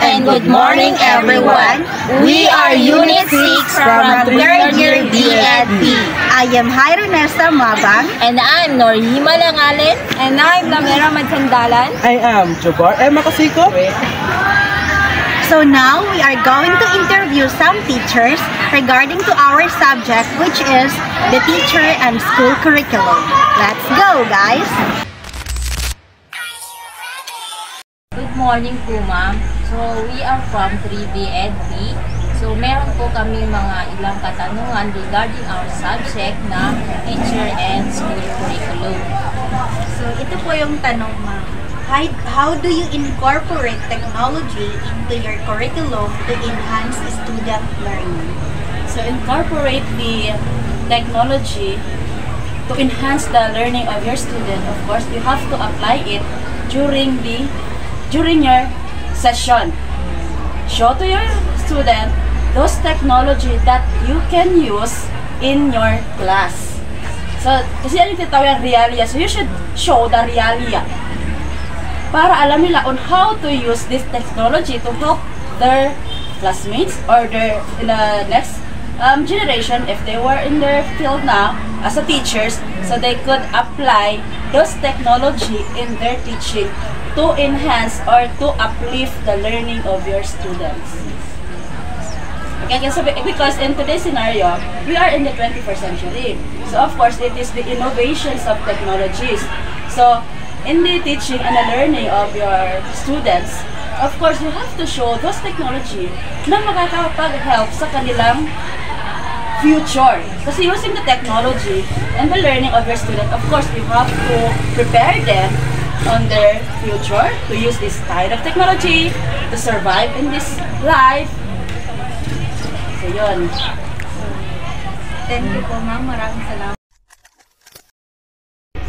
and good morning everyone. We are Unit 6 from 3rd year BEdP. I am Jairo Nesta Mabang. And I'm Norhima Langalin. And I'm Lamera Madsandalan. I am Jobar Emma Casiko. So now we are going to interview some teachers regarding to our subject, which is the teacher and school curriculum. Let's go, guys! Good morning po, ma'am. So, we are from 3BEdP. So, meron po kami mga ilang katanungan regarding our subject na teacher and school curriculum. So, ito po yung tanong, ma'am. How do you incorporate technology into your curriculum to enhance student learning? So incorporate the technology to enhance the learning of your student. Of course, you have to apply it during your session. Show to your student those technology that you can use in your class. So, kasi yan yung tinatawag realia. So, you should show the realia para alam nila on how to use this technology to help their classmates or in the next generation, if they were in their field now as a teachers, so they could apply those technology in their teaching to enhance or to uplift the learning of your students. Okay, because in today's scenario, we are in the 21st century. So of course, it is the innovations of technologies. So in the teaching and the learning of your students, of course, you have to show those technology na makakapag-help sa kanilang future. Kasi using the technology and the learning of your student, of course, you have to prepare them on their future to use this kind of technology to survive in this life. So, yun. Thank you po, ma'am. Maraming salamat.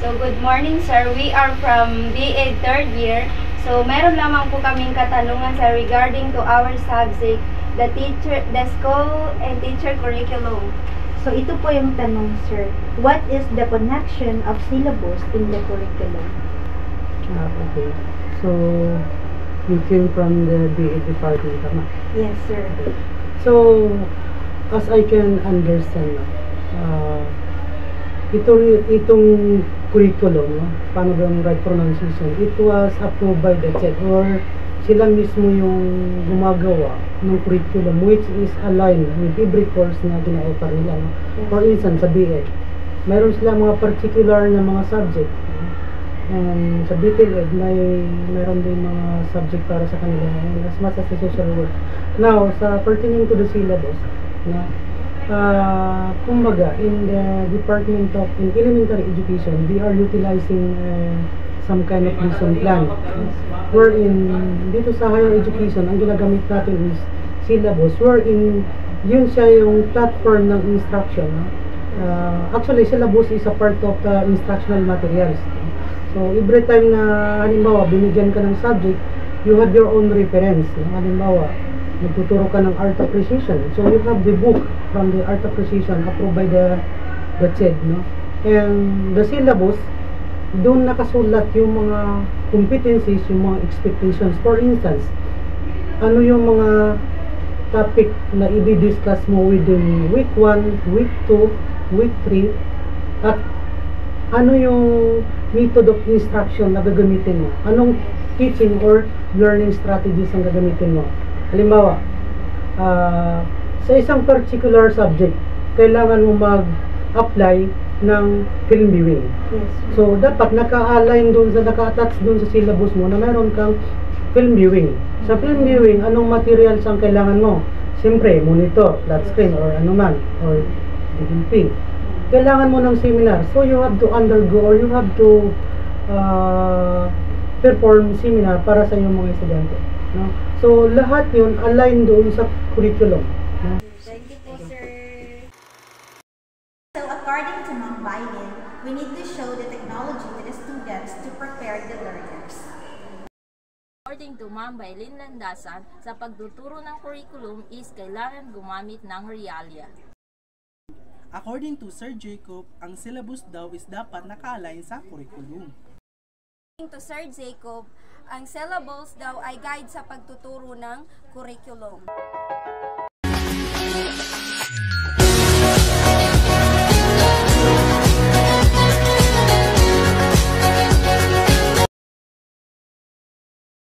So, good morning, sir. We are from BA 3rd year. So, meron lamang po kaming katanungan, sir, regarding to our subject, the school and teacher curriculum. So, ito po yung tanong, sir. What is the connection of syllabus in the curriculum? Okay. So, you came from the BA department, tama? Yes, sir. So, as I can understand, itong curriculum, paano ba yung right pronunciation, it was approved by the CHED or sila mismo yung gumagawa ng curriculum which is aligned with every course na gina-offer nila. No? For instance, sa BA, mayroon sila mga particular na mga subject. And sa BTED, mayroon din mga subject para sa kanila and as much as the social work. Now, sa pertaining to the syllabus, na kumbaga, in the Department of Elementary Education, they are utilizing some kind of lesson plan. Wherein, dito sa higher education, ang ginagamit natin is syllabus, wherein yun siya yung platform ng instruction. Actually, syllabus is a part of the instructional materials. So, every time na, halimbawa, binigyan ka ng subject, you have your own reference. Halimbawa, nagtuturo ka ng art appreciation. So, you have the book from the art appreciation approved by the CHED, no? And the syllabus, doon nakasulat yung mga competencies, yung mga expectations. For instance, ano yung mga topic na i-discuss mo within week 1, week 2, week 3, at ano yung method of instruction na gagamitin mo? Anong teaching or learning strategies ang gagamitin mo? Halimbawa, sa isang particular subject, kailangan mo mag-apply ng film viewing. Yes. So, dapat naka-align dun sa, naka-attach dun sa syllabus mo na meron kang film viewing. Sa film viewing, anong materials ang kailangan mo? Siyempre, monitor, flat screen, or ano man, or DLP. Kailangan mo ng seminar. So, you have to undergo or you have to perform seminar para sa iyong mga estudyante. No? So, lahat yun align doon sa curriculum. No? Thank you po, sir. So, according to Ma'am Bailin, we need to show the technology to the students to prepare the learners. According to Ma'am Bailin Landasan, sa pagtuturo ng curriculum is kailangan gumamit ng realia. According to Sir Jacob, ang syllabus daw is dapat naka-align sa curriculum. To Sir Jacob, ang syllables daw ay guide sa pagtuturo ng curriculum.